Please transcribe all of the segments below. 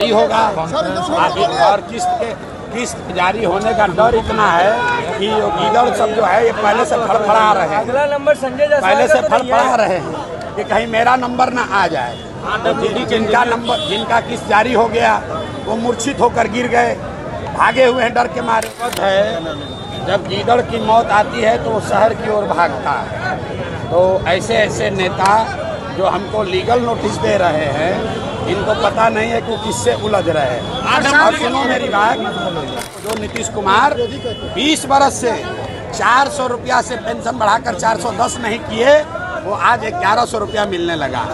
नहीं होगा अभी, और किस्त जारी होने का डर इतना है कि गीदड़ सब जो है ये पहले से फड़फड़ा रहे हैं। अगला नंबर संजय जायसवाल पहले से फड़फड़ा रहे हैं कि कहीं मेरा नंबर ना आ जाए। तो जिनका किस्त जारी हो गया वो मूर्छित होकर गिर गए, भागे हुए हैं डर के मारे। है जब गीदड़ की मौत आती है तो वो शहर की ओर भागता है। तो ऐसे ऐसे नेता जो हमको लीगल नोटिस दे रहे हैं, इनको पता नहीं है कि किससे उलझ रहे हैं। और सुनो मेरी बात, जो नीतीश कुमार 20 बरस से 400 रुपया से पेंशन बढ़ाकर 410 नहीं किए, वो आज 1100 रुपया मिलने लगा।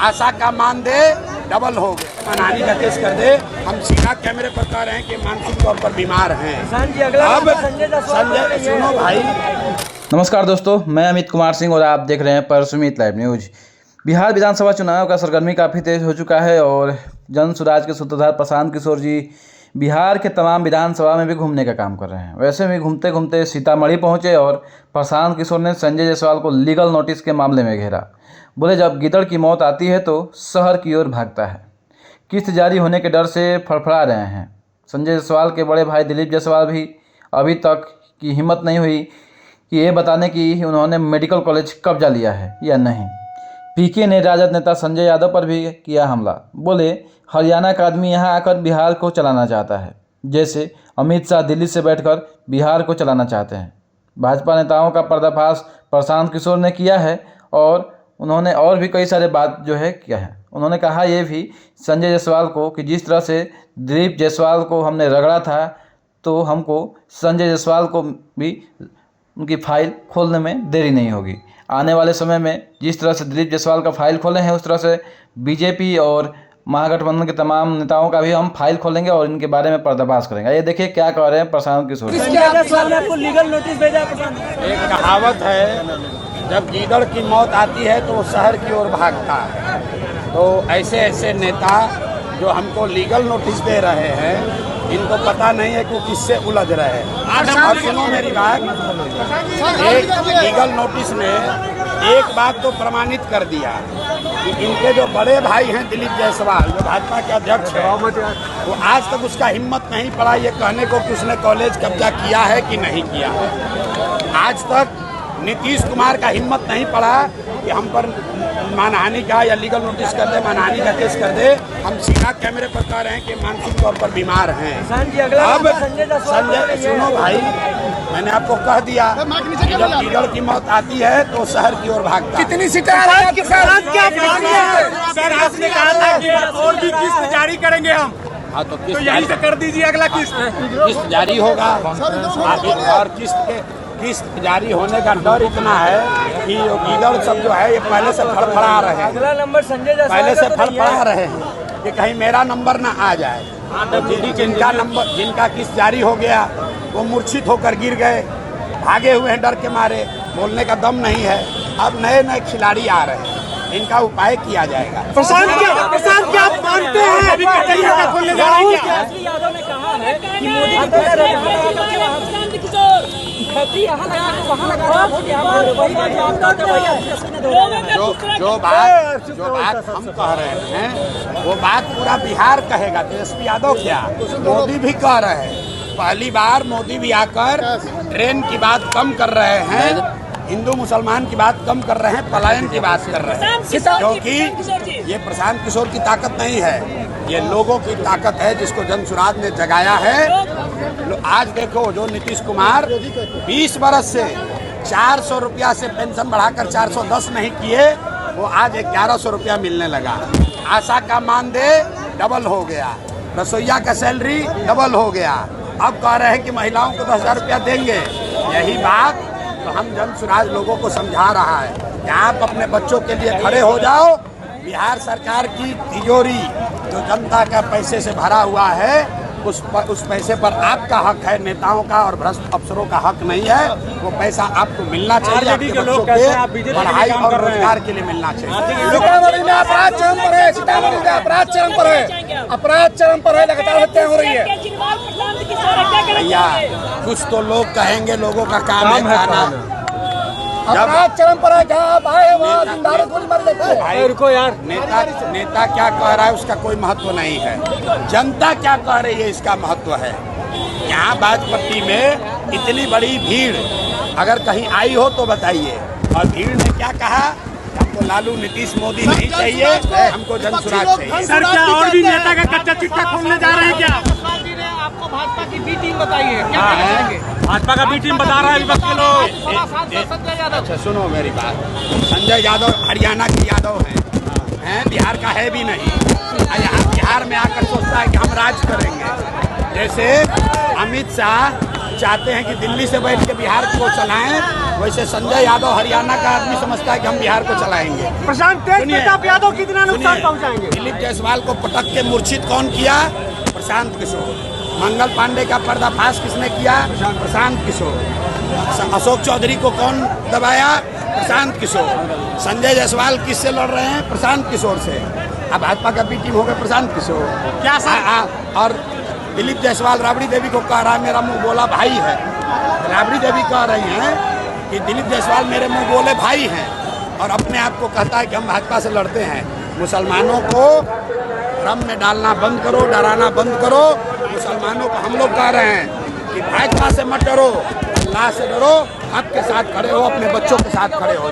आशा का मानदेय डबल हो गया। मनाली का केस कर दे। हम सीधा कैमरे पर कह रहे हैं कि मानसिक तौर पर बीमार हैं। अब संजय सुनो भाई। नमस्कार दोस्तों, मैं अमित कुमार सिंह और आप देख रहे हैं परसुमित लाइव न्यूज। बिहार विधानसभा चुनाव का सरगर्मी काफ़ी तेज हो चुका है और जन सुराज के सूत्रधार प्रशांत किशोर जी बिहार के तमाम विधानसभा में भी घूमने का काम कर रहे हैं। वैसे में घूमते घूमते सीतामढ़ी पहुंचे और प्रशांत किशोर ने संजय जायसवाल को लीगल नोटिस के मामले में घेरा। बोले, जब गीदड़ की मौत आती है तो शहर की ओर भागता है। किस्त जारी होने के डर से फड़फड़ा रहे हैं। संजय जायसवाल के बड़े भाई दिलीप जायसवाल भी अभी तक की हिम्मत नहीं हुई कि ये बताने कि उन्होंने मेडिकल कॉलेज कब्जा लिया है या नहीं। पीके ने राजद नेता संजय यादव पर भी किया हमला। बोले, हरियाणा का आदमी यहाँ आकर बिहार को चलाना चाहता है, जैसे अमित शाह दिल्ली से बैठकर बिहार को चलाना चाहते हैं। भाजपा नेताओं का पर्दाफाश प्रशांत किशोर ने किया है और उन्होंने और भी कई सारे बात जो है किया है। उन्होंने कहा ये भी संजय जायसवाल को कि जिस तरह से दिलीप जायसवाल को हमने रगड़ा था, तो हमको संजय जायसवाल को भी उनकी फाइल खोलने में देरी नहीं होगी। आने वाले समय में जिस तरह से दिलीप जायसवाल का फाइल खोले हैं, उस तरह से बीजेपी और महागठबंधन के तमाम नेताओं का भी हम फाइल खोलेंगे और इनके बारे में पर्दाफाश करेंगे। ये देखिए क्या कह रहे हैं प्रशांत किशोर। आपको लीगल नोटिस भेजा है। एक कहावत है, जब गीदड़ की मौत आती है तो वो शहर की ओर भागता है। तो ऐसे ऐसे नेता जो हमको लीगल नोटिस दे रहे हैं, इनको पता नहीं है कि किससे उलझ रहे हैं। और सुनो मेरी बात, एक लीगल नोटिस ने एक बात तो प्रमाणित कर दिया कि इनके जो बड़े भाई हैं दिलीप जायसवाल, जो भाजपा के अध्यक्ष हैं, वो आज तक उसका हिम्मत नहीं पड़ा ये कहने को कि उसने कॉलेज कब्जा किया है कि नहीं किया है। आज तक नीतीश कुमार का हिम्मत नहीं पड़ा कि हम पर मानहानि का या लीगल नोटिस कर दे, मानहानि का केस कर दे। हम सीधा कैमरे पर कह रहे हैं कि मानसिक तौर पर बीमार हैं। अब संजय सुनो भाई, मैंने आपको कह दिया कि जब गीदड़ की मौत आती है तो शहर की ओर भागता है। कितनी सीटें सर, आपने कहा था कि और भी किस्त जारी करेंगे हम। हाँ, तो किस्त यहीं से कर दीजिए अगला किस्त जारी होगा अभी, और किस्त जारी होने का डर इतना है कि गीदड़ सब जो है ये पहले से फड़फड़ा रहे हैं। अगला नंबर संजय जायसवाल पहले से फड़फड़ा रहे हैं कि कहीं मेरा नंबर ना आ जाए। तो जिनका किस्त जारी हो गया वो मूर्छित होकर गिर गए, भागे हुए हैं डर के मारे, बोलने का दम नहीं है। अब नए नए खिलाड़ी आ रहे हैं, इनका उपाय किया जाएगा। प्रशांत क्या आप मानते हैं अभी राहुल यादव ने कहा है कि जो बात हम कह रहे हैं वो बात पूरा बिहार कहेगा। तेजस्वी यादव क्या, मोदी भी कह रहे हैं। पहली बार मोदी भी आकर ट्रेन की बात कम कर रहे हैं, हिंदू मुसलमान की बात कम कर रहे हैं, पलायन की बात कर रहे हैं। क्योंकि ये प्रशांत किशोर की ताकत नहीं है, ये लोगों की ताकत है जिसको जन सुराज ने जगाया है। आज देखो, जो नीतीश कुमार 20 बरस से 400 रुपया से पेंशन बढ़ाकर 410 नहीं किए, वो आज 1100 रुपया मिलने लगा। आशा का मानदेय डबल हो गया, रसोईया का सैलरी डबल हो गया। अब कह रहे हैं कि महिलाओं को 10,000 रुपया देंगे। यही बात तो हम जन सुराज लोगों को समझा रहा है कि आप अपने बच्चों के लिए खड़े हो जाओ। बिहार सरकार की तिजोरी जो जनता का पैसे से भरा हुआ है, उस पैसे पर आपका हक है, नेताओं का और भ्रष्ट अफसरों का हक नहीं है। वो पैसा आपको मिलना चाहिए, आपके बच्चों के पढ़ाई और रोजगार के लिए मिलना चाहिए। सीतामढ़ी में अपराध चरम पर है, सीतामढ़ी में अपराध चरम पर है, अपराध चरम पर है, लगातार हत्या हो रही है। भैया, कुछ तो लोग कहेंगे, लोगों का काम है कहना। अपराध चरम पर है। जहाँ आप आए वहाँ जिंदारे गोली मार देते हैं। भाई रुको यार, नेता क्या कह रहा है उसका कोई महत्व नहीं है, जनता क्या कह रही है इसका महत्व है। यहाँ बाजपट्टी में इतनी बड़ी भीड़ अगर कहीं आई हो तो बताइए। और भीड़ ने क्या कहा, हमको लालू नीतीश मोदी नहीं चाहिए, हमको जनसुराज चाहिए। सर क्या और भी नेता का कच्चा चिट्ठा खोलने जा रहे हैं क्या? आपको भाजपा की बी टीम बताइए, क्या कहेंगे? भाजपा का बी टीम बता रहा है विपक्ष के लोग। संजय यादव, अच्छा सुनो मेरी बात, संजय यादव हरियाणा के यादव हैं, बिहार का है भी नहीं। यहाँ बिहार में आकर सोचता है कि हम राज करेंगे। जैसे अमित शाह चाहते हैं कि दिल्ली से बैठ के बिहार को चलाएं, वैसे संजय यादव हरियाणा का आदमी समझता है कि हम बिहार को चलाएंगे। प्रशांत तेज प्रताप यादव कितना नुकसान पहुंचाएंगे? दिलीप जायसवाल को पटक के मूर्छित कौन किया? प्रशांत किशोर। मंगल पांडे का पर्दाफाश किसने किया? प्रशांत किशोर। अशोक चौधरी को कौन दबाया? प्रशांत किशोर। संजय जायसवाल किससे लड़ रहे हैं? प्रशांत किशोर से। अब भाजपा का बी टीम हो गया प्रशांत किशोर। क्या सर? और दिलीप जायसवाल राबड़ी देवी को कह रहा है मेरा मुंह बोला भाई है। राबड़ी देवी कह रही हैं कि दिलीप जायसवाल मेरे मुंह बोले भाई हैं, और अपने आप को कहता है कि हम भाजपा से लड़ते हैं। मुसलमानों को भ्रम में डालना बंद करो, डराना बंद करो। मुसलमानों को हम लोग कह रहे हैं कि भाजपा से मत डरो, अल्लाह से डरो, हक के साथ खड़े हो, अपने बच्चों के साथ खड़े हो।